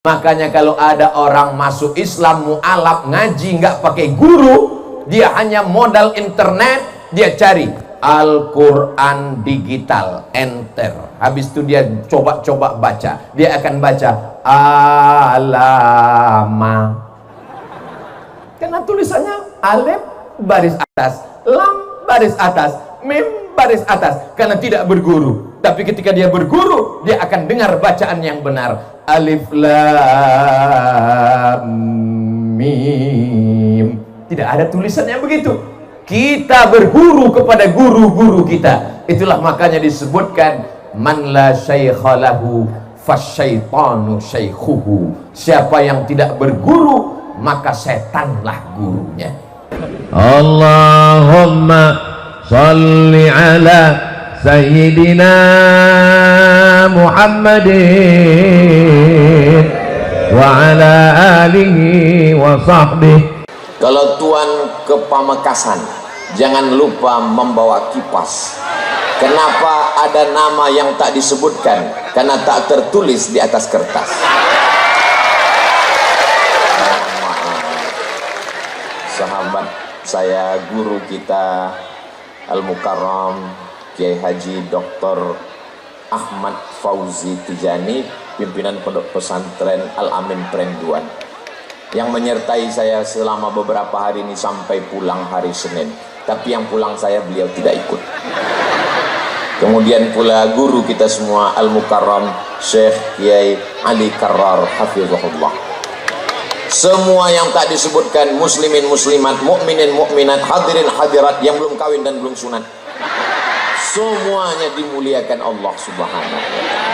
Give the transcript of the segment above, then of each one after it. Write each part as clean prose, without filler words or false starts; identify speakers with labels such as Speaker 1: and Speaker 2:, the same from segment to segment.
Speaker 1: Makanya kalau ada orang masuk Islam mu'alaf ngaji nggak pakai guru, dia hanya modal internet, dia cari Al-Quran digital, enter. Habis itu dia coba-coba baca, dia akan baca alama, karena tulisannya alif baris atas, lam baris atas, mim baris atas, karena tidak berguru. Tapi ketika dia berguru, dia akan dengar bacaan yang benar. Alif lam mim. Tidak ada tulisannya begitu. Kita berguru kepada guru-guru kita. Itulah makanya disebutkan man la syaikha lahu fasyaitanu syaikhuhu. Siapa yang tidak berguru, maka setanlah gurunya.
Speaker 2: Allahumma salli ala Sayyidina Muhammadin wa ala alihi wa sahbihi.
Speaker 1: Kalau tuan ke Pamekasan, jangan lupa membawa kipas. Kenapa ada nama yang tak disebutkan? Karena tak tertulis di atas kertas. Sahabat saya, guru kita Al-Mukarram Kiai Haji Dr. Ahmad Fauzi Tijani, pimpinan Pondok Pesantren Al-Amin Prenduan, yang menyertai saya selama beberapa hari ini sampai pulang hari Senin. Tapi yang pulang saya beliau tidak ikut. Kemudian pula guru kita semua Al-Mukarram Syekh Kiai Ali Karrar hafizahullah. Semua yang tak disebutkan, muslimin muslimat, mukminin mukminat, hadirin hadirat yang belum kawin dan belum sunat, semuanya dimuliakan Allah Subhanahu wa ta'ala.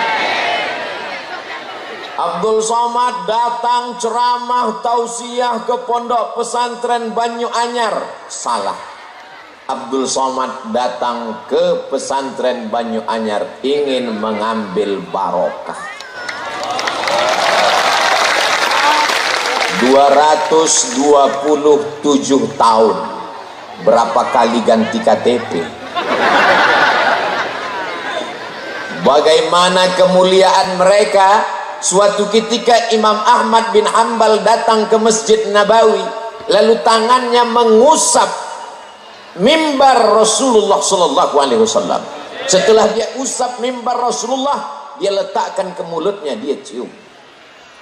Speaker 1: Abdul Somad datang ceramah tausiah ke Pondok Pesantren Banyu Anyar. Salah. Abdul Somad datang ke Pesantren Banyu Anyar ingin mengambil barokah. 227 tahun. Berapa kali ganti KTP? Bagaimana kemuliaan mereka. Suatu ketika Imam Ahmad bin Hanbal datang ke Masjid Nabawi, lalu tangannya mengusap mimbar Rasulullah sallallahu alaihi wasallam. Setelah dia usap mimbar Rasulullah, dia letakkan ke mulutnya, dia cium.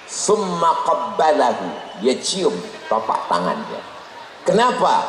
Speaker 1: Summa qabbalahu, dia cium tapak tangannya. Kenapa?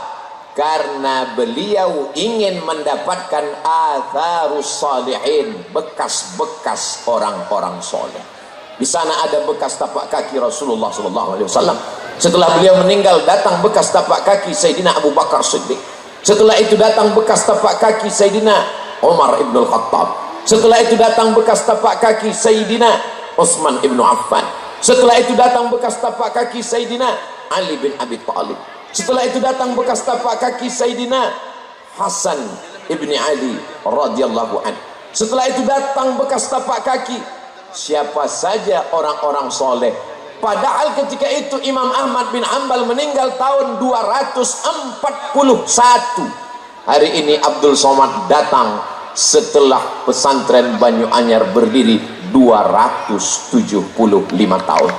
Speaker 1: Karena beliau ingin mendapatkan atharus salihin, bekas-bekas orang-orang soleh. Di sana ada bekas tapak kaki Rasulullah sallallahu alaihi wasallam. Setelah beliau meninggal, datang bekas tapak kaki Sayyidina Abu Bakar Siddiq. Setelah itu datang bekas tapak kaki Sayyidina Umar ibn al-Khattab. Setelah itu datang bekas tapak kaki Sayyidina Utsman ibn Affan. Setelah itu datang bekas tapak kaki Sayyidina Ali bin Abi Thalib. Setelah itu datang bekas tapak kaki Sayyidina Hasan ibni Ali radhiyallahu anhu. Setelah itu datang bekas tapak kaki siapa saja orang-orang soleh. Padahal ketika itu Imam Ahmad bin Hanbal meninggal tahun 241. Hari ini Abdul Somad datang setelah pesantren Banyu Anyar berdiri 275 tahun.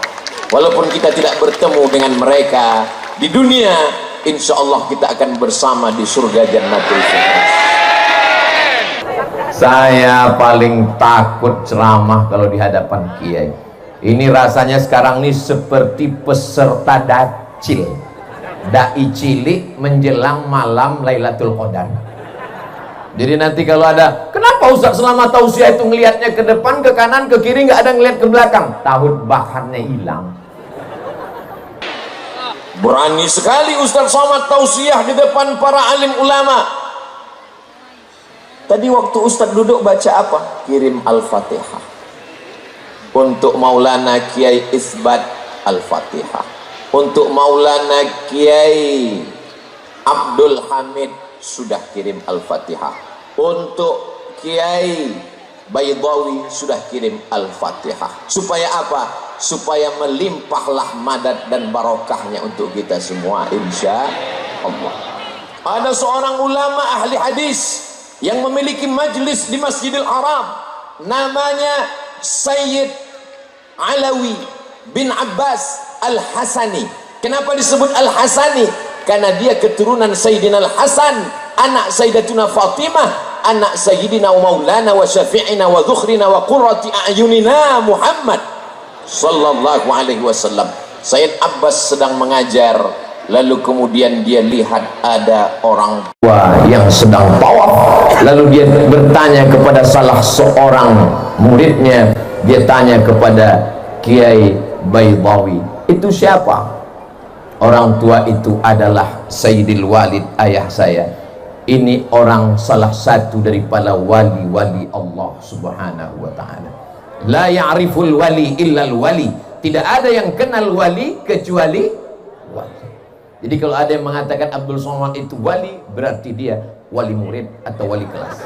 Speaker 1: Walaupun kita tidak bertemu dengan mereka di dunia, insya Allah kita akan bersama di surga Jannatul Firdaus. Saya paling takut ceramah kalau di hadapan kiai. Ini rasanya sekarang ini seperti peserta dacil, dai cilik menjelang malam Lailatul Qadar. Jadi nanti kalau ada, kenapa Ustaz selama tausiah itu ngelihatnya ke depan, ke kanan, ke kiri, nggak ada ngelihat ke belakang? Tahun bahannya hilang. Berani sekali Ustaz Somad tausiah di depan para alim ulama. Tadi waktu Ustaz duduk baca apa? Kirim Al-Fatihah. Untuk Maulana Kiai Isbat Al-Fatihah. Untuk Maulana Kiai Abdul Hamid sudah kirim Al-Fatihah. Untuk Kiai Baydawi sudah kirim Al-Fatihah. Supaya apa? Supaya melimpahlah madat dan barokahnya untuk kita semua insya Allah. Ada seorang ulama ahli hadis yang memiliki majlis di Masjidil Haram, namanya Sayyid Alawi bin Abbas Al-Hasani. Kenapa disebut Al-Hasani? Karena dia keturunan Sayyidina Al-Hasan, anak Sayyidatuna Fatimah, anak Sayyidina Maulana wa Syafi'ina wa Dhukhrina wa Qurrati A'yunina Muhammad sallallahu alaihi wasallam. Sayyid Abbas sedang mengajar, lalu kemudian dia lihat ada orang tua yang sedang tawaf. Lalu dia bertanya kepada salah seorang muridnya, dia tanya kepada Kiai Baydawi, itu siapa? Orang tua itu adalah Sayyidil Walid, ayah saya. Ini orang salah satu daripada wali-wali Allah subhanahu wa ta'ala. La ya'riful wali illal wali. Tidak ada yang kenal wali kecuali wali. Jadi kalau ada yang mengatakan Abdul Somad itu wali, berarti dia wali murid atau wali kelas.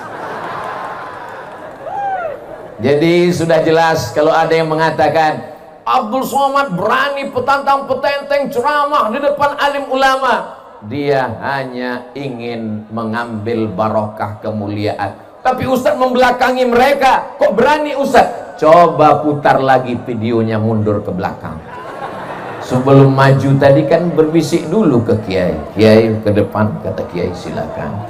Speaker 1: Jadi sudah jelas kalau ada yang mengatakan Abdul Somad berani petantang petenteng ceramah di depan alim ulama, dia hanya ingin mengambil barokah kemuliaan. Tapi Ustadz membelakangi mereka. Kok berani Ustadz? Coba putar lagi videonya, mundur ke belakang. Sebelum maju tadi kan berbisik dulu ke Kiai. Kiai ke depan, kata Kiai silakan.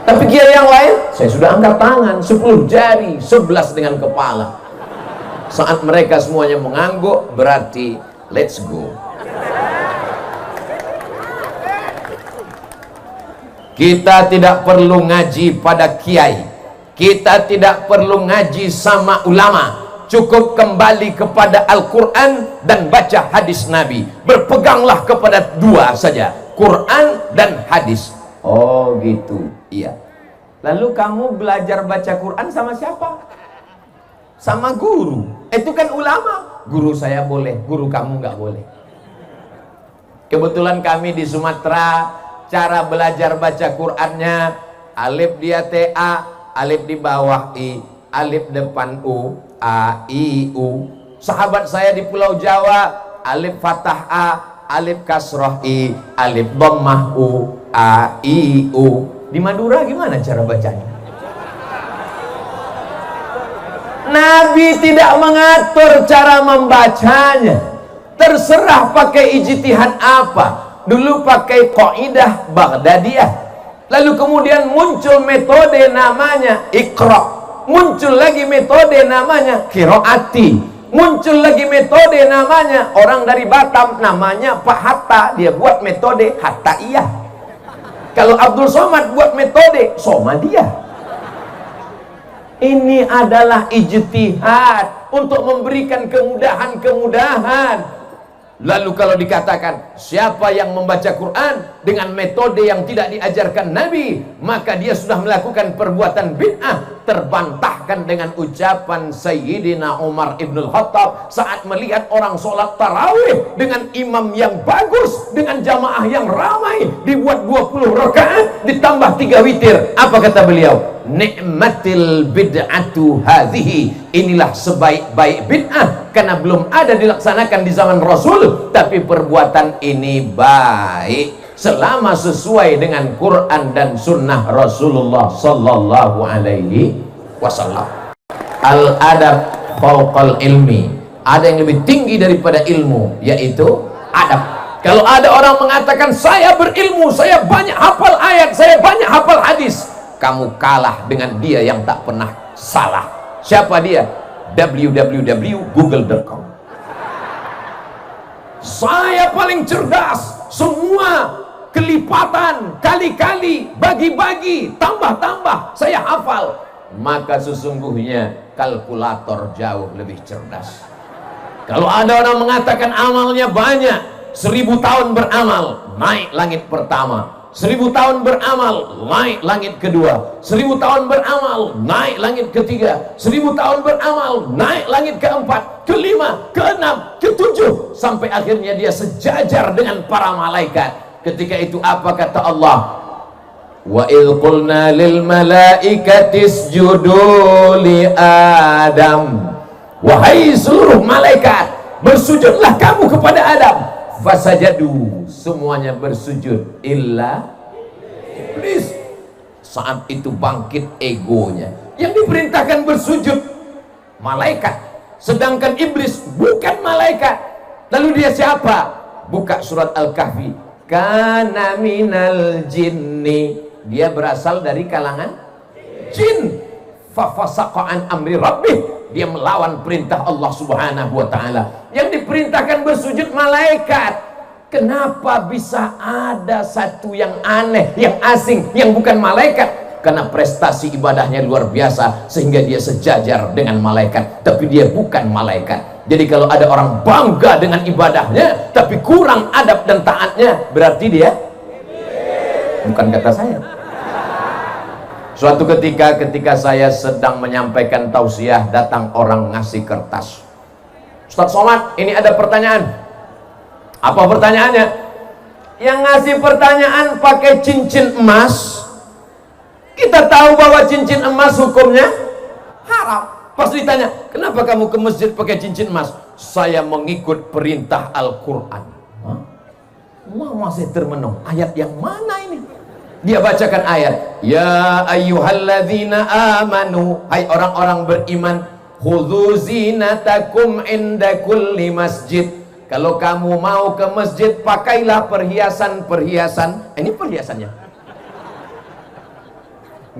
Speaker 1: Tapi Kiai yang lain, saya sudah angkat tangan 10 jari, 11 dengan kepala. Saat mereka semuanya mengangguk, berarti let's go. Kita tidak perlu ngaji pada kiai, kita tidak perlu ngaji sama ulama. Cukup kembali kepada Al-Quran dan baca hadis Nabi. Berpeganglah kepada dua saja, Quran dan hadis. Oh gitu, iya. Lalu kamu belajar baca Quran sama siapa? Sama guru. Itu kan ulama. Guru saya boleh, guru kamu nggak boleh. Kebetulan kami di Sumatera, cara belajar baca Qur'annya, alif di A, alif di bawah I, alif depan U, A, I, U. Sahabat saya di Pulau Jawa, alif fathah A, alif kasroh I, alif dhammah U, A, I, U. Di Madura gimana cara bacanya? Nabi tidak mengatur cara membacanya. Terserah pakai ijtihad apa. Dulu pakai qaidah Baghdadiyah. Lalu kemudian muncul metode namanya Iqra. Muncul lagi metode namanya Qiraati. Muncul lagi metode namanya, orang dari Batam namanya Pak Hatta, dia buat metode Hattaiyah. Kalau Abdul Somad buat metode Somadiyah. Ini adalah ijtihad untuk memberikan kemudahan-kemudahan. Lalu kalau dikatakan siapa yang membaca Quran dengan metode yang tidak diajarkan Nabi, maka dia sudah melakukan perbuatan bid'ah. Terbantahkan dengan ucapan Sayyidina Umar ibn Khattab saat melihat orang sholat tarawih dengan imam yang bagus, dengan jamaah yang ramai, dibuat 20 rakaat ditambah 3 witir. Apa kata beliau? Ni'matil bid'atu hadhihi. Inilah sebaik-baik bid'ah, karena belum ada dilaksanakan di zaman Rasul, tapi perbuatan ini baik selama sesuai dengan Quran dan sunnah Rasulullah sallallahu alaihi wasallam. Al-adab fawqal ilmi. Ada yang lebih tinggi daripada ilmu, yaitu adab. Kalau ada orang mengatakan saya berilmu, saya banyak hafal ayat, saya banyak hafal hadis, kamu kalah dengan dia yang tak pernah salah. Siapa dia? www.google.com. Saya paling cerdas, semua kelipatan, kali-kali, bagi-bagi, tambah-tambah, saya hafal. Maka sesungguhnya kalkulator jauh lebih cerdas. Kalau ada orang mengatakan amalnya banyak, 1000 tahun beramal, naik langit pertama. 1000 tahun beramal, naik langit kedua. 1000 tahun beramal, naik langit ketiga. 1000 tahun beramal, naik langit keempat, kelima, keenam, ketujuh, sampai akhirnya dia sejajar dengan para malaikat. Ketika itu apa kata Allah? Wa idh qulna lil malaikati isjudu li Adam. Wahai seluruh malaikat, bersujudlah kamu kepada Adam. Fasajadu, semuanya bersujud illa iblis. Saat itu bangkit egonya. Yang diperintahkan bersujud malaikat, sedangkan iblis bukan malaikat. Lalu dia siapa? Buka surat Al-Kahfi. Kana minal jinni. Dia berasal dari kalangan jin. Fafasaqa an amri rabbih. Dia melawan perintah Allah Subhanahu wa taala. Yang diperintahkan bersujud malaikat. Kenapa bisa ada satu yang aneh, yang asing, yang bukan malaikat? Karena prestasi ibadahnya luar biasa sehingga dia sejajar dengan malaikat, tapi dia bukan malaikat. Jadi kalau ada orang bangga dengan ibadahnya tapi kurang adab dan taatnya, berarti dia bukan kata saya. Suatu ketika saya sedang menyampaikan tausiah, datang orang ngasih kertas. Ustaz Somad, ini ada pertanyaan. Apa pertanyaannya? Yang ngasih pertanyaan pakai cincin emas. Kita tahu bahwa cincin emas hukumnya haram. Pas ditanya, kenapa kamu ke masjid pakai cincin emas? Saya mengikut perintah Al-Quran. Masih termenung. Ayat yang mana ini? Dia bacakan ayat. Ya ayyuhalladzina amanu. Hai orang-orang beriman. Khudhu zinatakum inda kulli masjid. Kalau kamu mau ke masjid, pakailah perhiasan-perhiasan. Ini perhiasannya.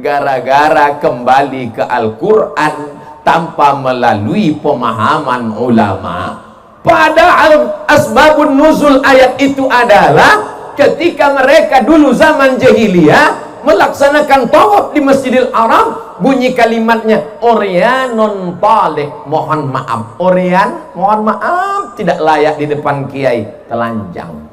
Speaker 1: Gara-gara kembali ke Al-Quran tanpa melalui pemahaman ulama. Padahal asbabun nuzul ayat itu adalah ketika mereka dulu zaman jahiliyah melaksanakan tawaf di Masjidil Haram, bunyi kalimatnya Oryanun Talik, mohon maaf. Oryan, mohon maaf, tidak layak di depan kiai, telanjang,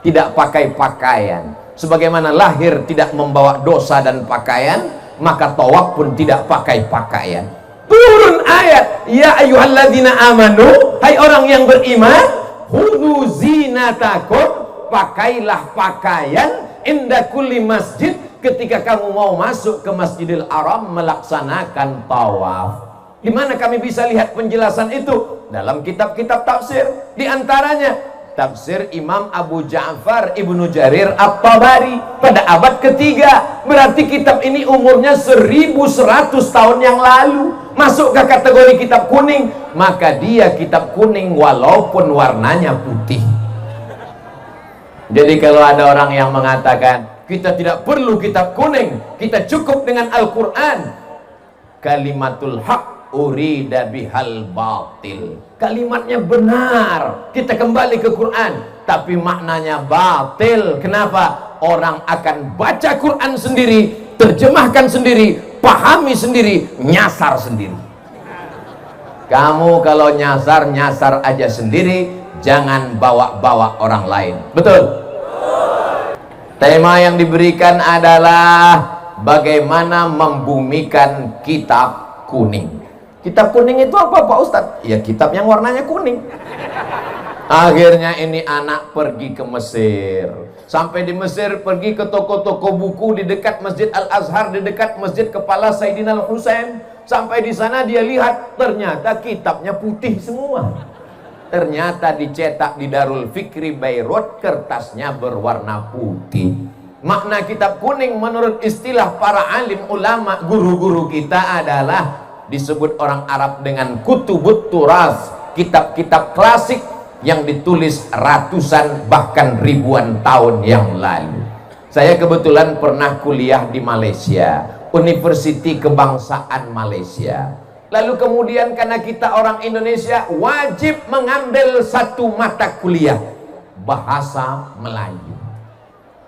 Speaker 1: tidak pakai pakaian. Sebagaimana lahir tidak membawa dosa dan pakaian, maka tawaf pun tidak pakai pakaian. Turun ayat, ya ayyuhalladzina amanu, hai orang yang beriman, khudhu zinatakum, pakailah pakaian inda kulli masjid, ketika kamu mau masuk ke Masjidil Haram melaksanakan tawaf. Di mana kami bisa lihat penjelasan itu? Dalam kitab-kitab tafsir. Di antaranya tafsir Imam Abu Ja'far Ibnu Jarir At-Tabari pada abad ketiga. Berarti kitab ini umurnya 1100 tahun yang lalu. Masuk ke kategori kitab kuning. Maka dia kitab kuning walaupun warnanya putih. Jadi kalau ada orang yang mengatakan kita tidak perlu kitab kuning, kita cukup dengan Al-Quran, kalimatul haq urida bihal batil. Kalimatnya benar, kita kembali ke Quran, tapi maknanya batil. Kenapa? Orang akan baca Quran sendiri, terjemahkan sendiri, pahami sendiri, nyasar sendiri. Kamu kalau nyasar aja sendiri, jangan bawa-bawa orang lain. Betul? Tema yang diberikan adalah bagaimana membumikan kitab kuning. Kitab kuning itu apa Pak Ustadz? Ya kitab yang warnanya kuning. Akhirnya ini anak pergi ke Mesir. Sampai di Mesir pergi ke toko-toko buku di dekat Masjid Al-Azhar, di dekat Masjid Kepala Sayyidina Al-Husain. Sampai di sana dia lihat ternyata kitabnya putih semua. Ternyata dicetak di Darul Fikri Beirut, kertasnya berwarna putih. Makna kitab kuning menurut istilah para alim ulama, guru-guru kita adalah disebut orang Arab dengan kutubut turas, kitab-kitab klasik yang ditulis ratusan bahkan ribuan tahun yang lalu. Saya kebetulan pernah kuliah di Malaysia, Universiti Kebangsaan Malaysia. Lalu kemudian karena kita orang Indonesia wajib mengambil satu mata kuliah bahasa Melayu.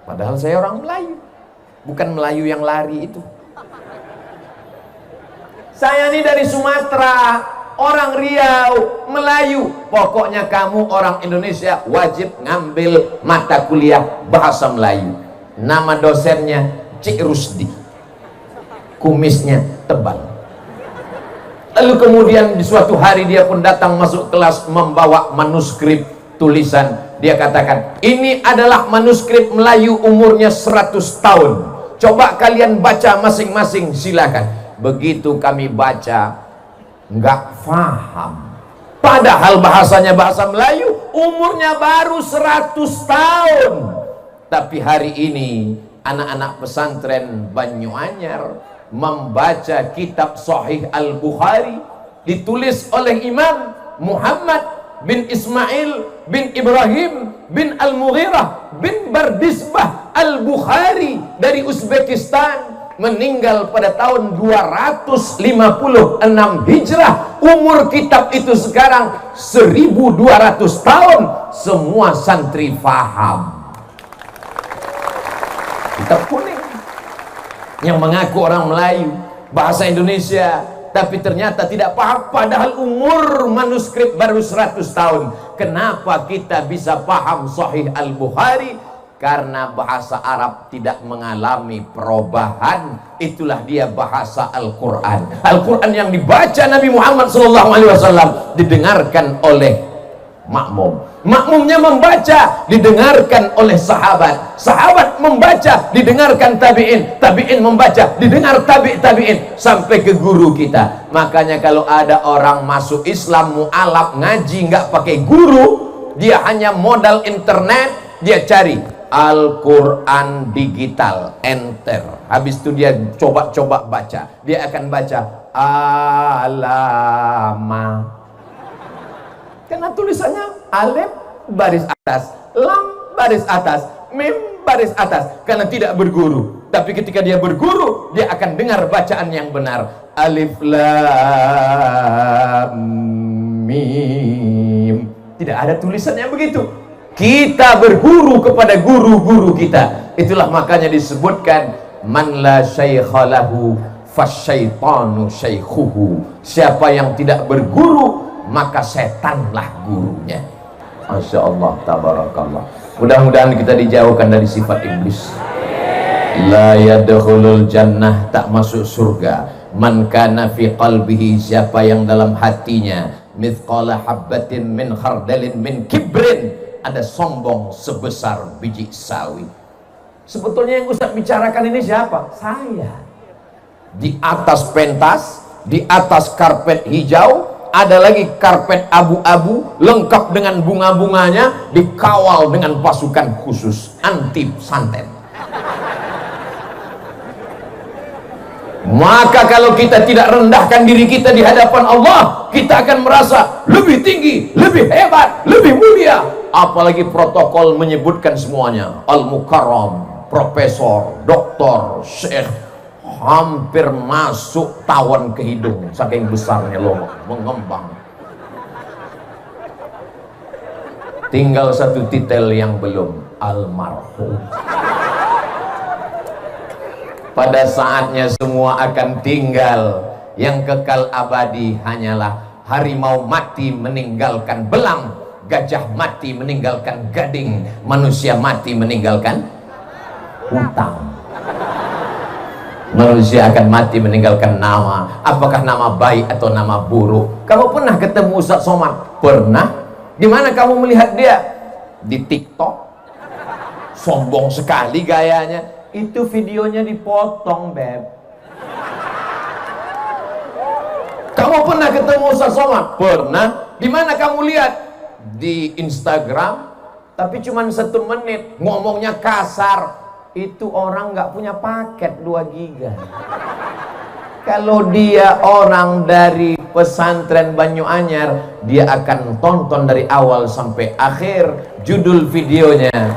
Speaker 1: Padahal saya orang Melayu, bukan Melayu yang lari itu. Saya ini dari Sumatera, orang Riau, Melayu. Pokoknya kamu orang Indonesia wajib ngambil mata kuliah bahasa Melayu. Nama dosennya Cik Rusdi. Kumisnya tebal. Lalu kemudian di suatu hari dia pun datang masuk kelas membawa manuskrip tulisan. Dia katakan, ini adalah manuskrip Melayu umurnya 100 tahun. Coba kalian baca masing-masing, silakan. Begitu kami baca, nggak paham. Padahal bahasanya bahasa Melayu, umurnya baru 100 tahun. Tapi hari ini anak-anak pesantren Banyuanyar membaca kitab Sahih Al-Bukhari ditulis oleh Imam Muhammad bin Ismail bin Ibrahim bin Al-Mughirah bin Bardisbah Al-Bukhari dari Uzbekistan, meninggal pada tahun 256 Hijrah. Umur kitab itu sekarang 1200 tahun. Semua santri faham. Kitab kuning yang mengaku orang Melayu, bahasa Indonesia, tapi ternyata tidak paham, padahal umur manuskrip baru 100 tahun. Kenapa kita bisa paham Sahih Al-Bukhari? Karena bahasa Arab tidak mengalami perubahan. Itulah dia bahasa Al-Quran. Al-Quran yang dibaca Nabi Muhammad SAW didengarkan oleh makmum, makmumnya membaca didengarkan oleh sahabat, sahabat membaca didengarkan tabi'in, tabi'in membaca didengar tabi'in sampai ke guru kita. Makanya kalau ada orang masuk Islam mu'alaf, ngaji nggak pakai guru, dia hanya modal internet, dia cari Al-Quran digital, enter, habis itu dia coba-coba baca, dia akan baca alama, karena tulisannya alif baris atas, lam baris atas, mim baris atas, karena tidak berguru. Tapi ketika dia berguru, dia akan dengar bacaan yang benar, alif lam mim. Tidak ada tulisannya begitu. Kita berguru kepada guru-guru kita. Itulah makanya disebutkan man la syaikha lahu fasyaitanu syaikhuhu. Siapa yang tidak berguru, maka setanlah gurunya. Masya Allah, tabarakallah. Mudah-mudahan kita dijauhkan dari sifat iblis. La yadkhulul jannah, tak masuk surga, man kana fi qalbihi, siapa yang dalam hatinya mithqala habbatin min khardalin min kibrin, ada sombong sebesar biji sawi. Sebetulnya yang Ustaz bicarakan ini siapa? Saya. Di atas pentas, di atas karpet hijau, ada lagi karpet abu-abu lengkap dengan bunga-bunganya, dikawal dengan pasukan khusus anti santet. Maka kalau kita tidak rendahkan diri kita di hadapan Allah, kita akan merasa lebih tinggi, lebih hebat, lebih mulia. Apalagi protokol menyebutkan semuanya, al-mukarram, profesor, doktor, syekh, hampir masuk tawon ke hidung saking besarnya loh, mengembang. Tinggal satu titel yang belum, almarhum. Pada saatnya semua akan tinggal, yang kekal abadi hanyalah harimau mati meninggalkan belang, gajah mati meninggalkan gading, manusia mati meninggalkan hutang. Manusia akan mati meninggalkan nama, apakah nama baik atau nama buruk. Kamu pernah ketemu Ustaz Somad? Pernah. Di mana kamu melihat dia? Di TikTok. Sombong sekali gayanya. Itu videonya dipotong, beb. Kamu pernah ketemu Ustaz Somad? Pernah. Di mana kamu lihat? Di Instagram, tapi cuma 1 menit, ngomongnya kasar. Itu orang nggak punya paket 2 giga. Kalau dia orang dari pesantren Banyu-Anyar, dia akan tonton dari awal sampai akhir. Judul videonya,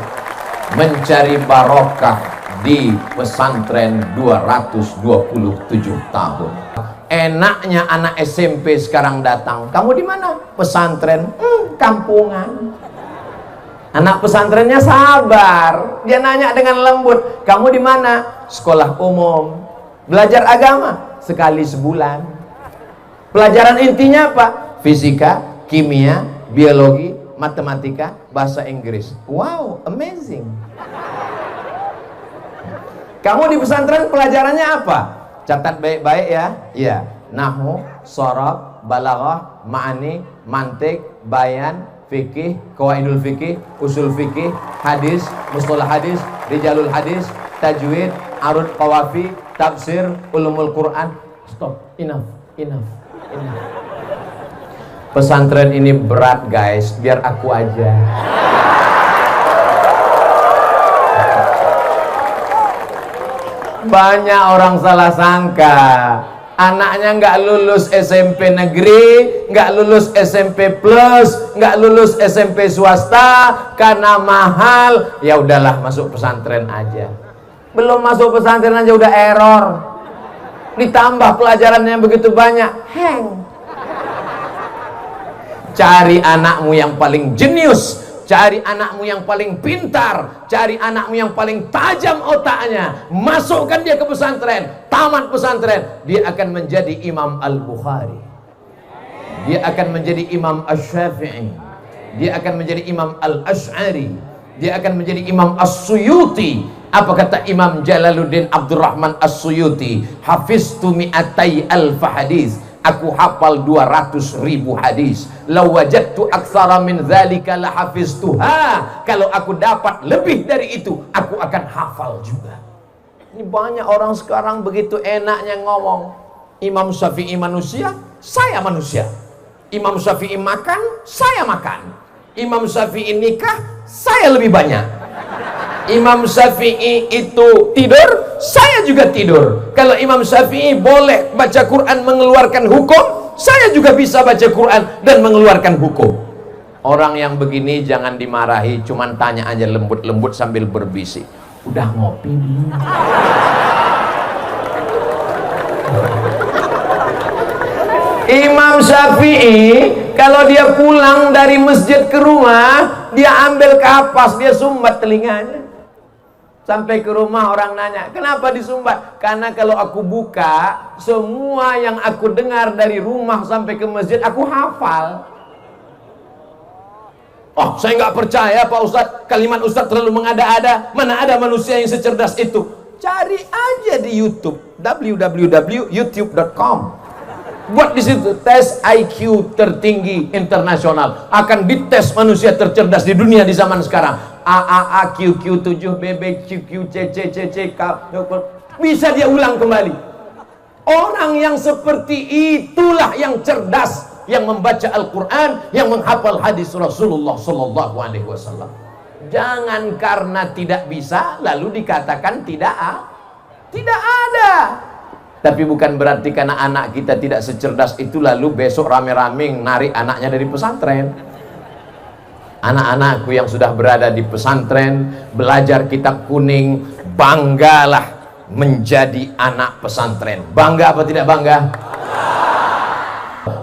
Speaker 1: mencari barokah di pesantren 227 tahun. Enaknya anak SMP sekarang datang, kamu di mana? Pesantren. Kampungan. Anak pesantrennya sabar, dia nanya dengan lembut, kamu di mana? Sekolah umum. Belajar agama sekali sebulan. Pelajaran intinya apa? Fisika, kimia, biologi, matematika, bahasa Inggris. Wow, amazing. Kamu di pesantren pelajarannya apa? Catat baik-baik ya. Iya, nahwu, shorab, balaghah, ma'ani, mantik, bayan, fikih, qawaidul fikih, usul fikih, hadis, mustalah hadis, rijalul hadis, tajwid, arud qawafi, tafsir, ulumul Quran. Stop, enough. Pesantren ini berat guys, biar aku aja. Banyak orang salah sangka Anaknya nggak lulus SMP negeri, nggak lulus SMP plus, nggak lulus SMP swasta karena mahal. Ya udahlah, masuk pesantren aja. Belum masuk pesantren aja udah error. Ditambah pelajarannya begitu banyak, hang. Cari anakmu yang paling jenius, cari anakmu yang paling pintar, cari anakmu yang paling tajam otaknya, masukkan dia ke pesantren. Tamat pesantren, dia akan menjadi Imam Al-Bukhari, dia akan menjadi Imam Asy-Syafi'i, dia akan menjadi Imam Al-Asy'ari, dia akan menjadi Imam As-Suyuti. Apa kata Imam Jalaluddin Abdurrahman As-Suyuti? Hafiztu mi'atai alfa hadis, aku hafal 200.000 hadis. Law wajadtu aktsara min dzalika la hafiztuha. Kalau aku dapat lebih dari itu, aku akan hafal juga. Ini banyak orang sekarang begitu enaknya ngomong. Imam Syafi'i manusia, saya manusia. Imam Syafi'i makan, saya makan. Imam Syafi'i nikah, saya lebih banyak. Imam Syafi'i itu tidur, saya juga tidur. Kalau Imam Syafi'i boleh baca Quran mengeluarkan hukum, saya juga bisa baca Quran dan mengeluarkan hukum. Orang yang begini jangan dimarahi, cuman tanya aja lembut-lembut sambil berbisik. Udah ngopi belum? Imam Syafi'i kalau dia pulang dari masjid ke rumah, dia ambil kapas, dia sumbat telinganya. Sampai ke rumah orang nanya, kenapa disumbat? Karena kalau aku buka, semua yang aku dengar dari rumah sampai ke masjid, aku hafal. Oh, saya nggak percaya Pak Ustadz, kalimat Ustadz terlalu mengada-ada. Mana ada manusia yang secerdas itu? Cari aja di YouTube, www.youtube.com. Buat di situ tes IQ tertinggi internasional. Akan dites manusia tercerdas di dunia di zaman sekarang. AAA, QQ, 7BB, QQ, CC, CC, K. Bisa dia ulang kembali. Orang yang seperti itulah yang cerdas, yang membaca Al-Quran, yang menghafal hadis Rasulullah Sallallahu Alaihi Wasallam. Jangan karena tidak bisa lalu dikatakan tidak ada. Tapi bukan berarti karena anak kita tidak secerdas itu lalu besok rame-rame narik anaknya dari pesantren. Anak-anakku yang sudah berada di pesantren, belajar kitab kuning, banggalah menjadi anak pesantren. Bangga apa tidak bangga?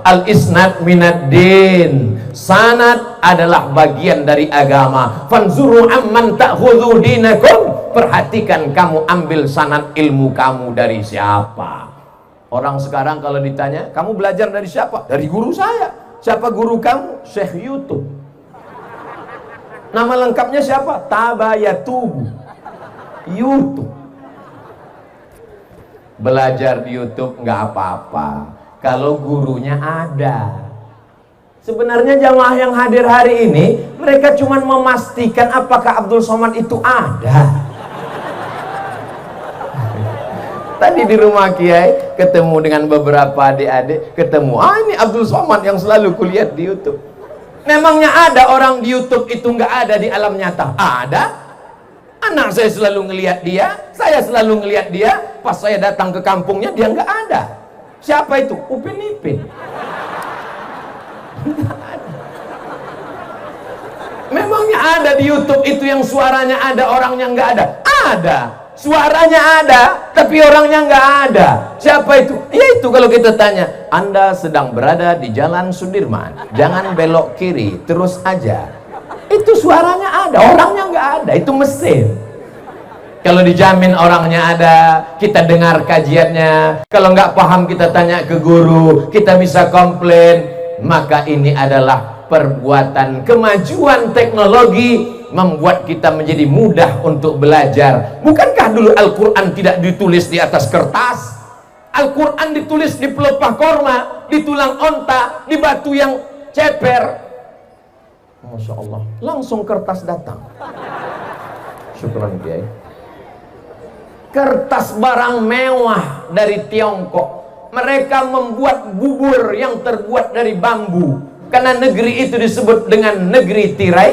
Speaker 1: Al-isnad minad din. Sanad adalah bagian dari agama. Fanzuru amman ta'khudhu dinakum. Perhatikan kamu ambil sanad ilmu kamu dari siapa. Orang sekarang kalau ditanya, kamu belajar dari siapa? Dari guru saya. Siapa guru kamu? Syekh YouTube. Nama lengkapnya siapa? Tabayatubu. YouTube. Belajar di YouTube nggak apa-apa kalau gurunya ada. Sebenarnya jamaah yang hadir hari ini, mereka cuma memastikan apakah Abdul Somad itu ada. Tadi di rumah Kiai ketemu dengan beberapa adik-adik, ketemu, ini Abdul Somad yang selalu kulihat di YouTube. Memangnya ada orang di YouTube itu nggak ada di alam nyata? Ada. Anak saya selalu ngelihat dia, saya selalu ngelihat dia. Pas saya datang ke kampungnya dia nggak ada. Siapa itu? Upin Ipin. Memangnya ada di YouTube itu yang suaranya ada, orangnya nggak ada? Ada. Suaranya ada, tapi orangnya nggak ada. Siapa itu? Ya itu kalau kita tanya, Anda sedang berada di Jalan Sudirman, jangan belok kiri, terus aja. Itu suaranya ada, orangnya nggak ada. Itu mesin. Kalau dijamin orangnya ada, kita dengar kajiannya. Kalau nggak paham kita tanya ke guru, kita bisa komplain. Maka ini adalah perbuatan kemajuan teknologi membuat kita menjadi mudah untuk belajar. Bukankah dulu Al-Quran tidak ditulis di atas kertas? Al-Quran ditulis di pelepah korma, di tulang onta, di batu yang ceper. Masya Allah, langsung kertas datang. Syukran Kiai. Kertas barang mewah dari Tiongkok. Mereka membuat bubur yang terbuat dari bambu. Karena negeri itu disebut dengan negeri tirai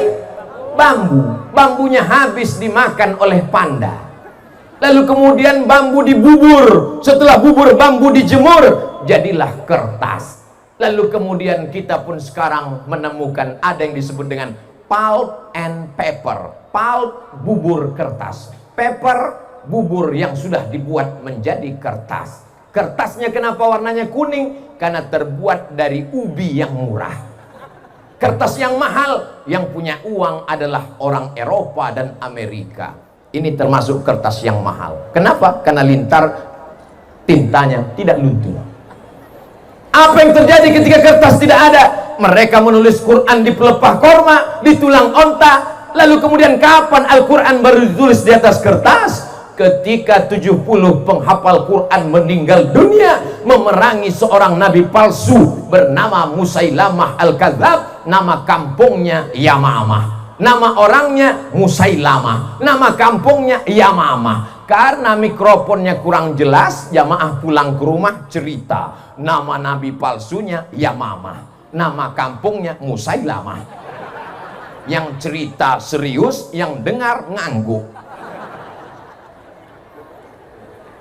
Speaker 1: bambu. Bambunya habis dimakan oleh panda. lalu kemudian bambu dibubur, setelah bubur bambu dijemur, jadilah kertas. Lalu kemudian kita pun sekarang menemukan ada yang disebut dengan pulp and paper. Pulp, bubur kertas. Paper, bubur yang sudah dibuat menjadi kertas. Kertasnya kenapa warnanya kuning? Karena terbuat dari ubi yang murah. Kertas yang mahal, yang punya uang adalah orang Eropa dan Amerika. Ini termasuk kertas yang mahal. Kenapa? Karena lintar tintanya tidak luntur. Apa yang terjadi ketika kertas tidak ada? Mereka menulis Quran di pelepah korma, di tulang onta. Lalu kemudian kapan Al-Quran baru ditulis di atas kertas? Ketika 70 penghafal Quran meninggal dunia memerangi seorang nabi palsu bernama Musailamah Al-Kadzab. Nama kampungnya Yamamah, nama orangnya Musailamah, nama kampungnya Yamamah. Karena mikrofonnya kurang jelas, jamaah pulang ke rumah cerita nama nabi palsunya Yamamah, nama kampungnya Musailamah. Yang cerita serius, yang dengar ngangguk.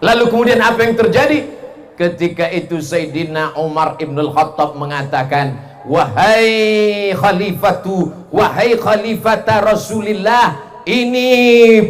Speaker 1: Lalu kemudian apa yang terjadi? Ketika itu Sayyidina Umar Ibn Khattab mengatakan, wahai khalifata Rasulillah, ini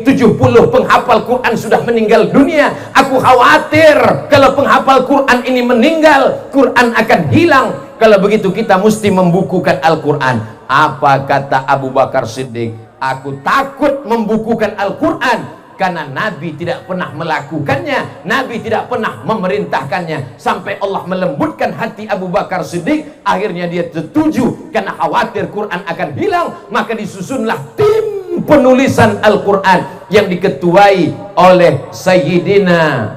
Speaker 1: 70 penghafal Quran sudah meninggal dunia. Aku khawatir kalau penghafal Quran ini meninggal, Quran akan hilang. Kalau begitu kita mesti membukukan Al-Quran. Apa kata Abu Bakar Siddiq? Aku takut membukukan Al-Quran karena Nabi tidak pernah melakukannya, Nabi tidak pernah memerintahkannya. Sampai Allah melembutkan hati Abu Bakar Siddiq, akhirnya dia setuju karena khawatir Quran akan hilang. Maka disusunlah tim penulisan Al-Quran yang diketuai oleh Sayyidina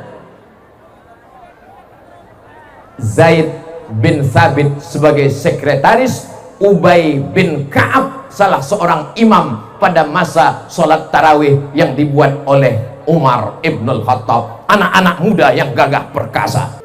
Speaker 1: Zaid bin Thabit sebagai sekretaris, Ubay bin Ka'ab salah seorang imam pada masa sholat tarawih yang dibuat oleh Umar Ibn Khattab. Anak-anak muda yang gagah perkasa.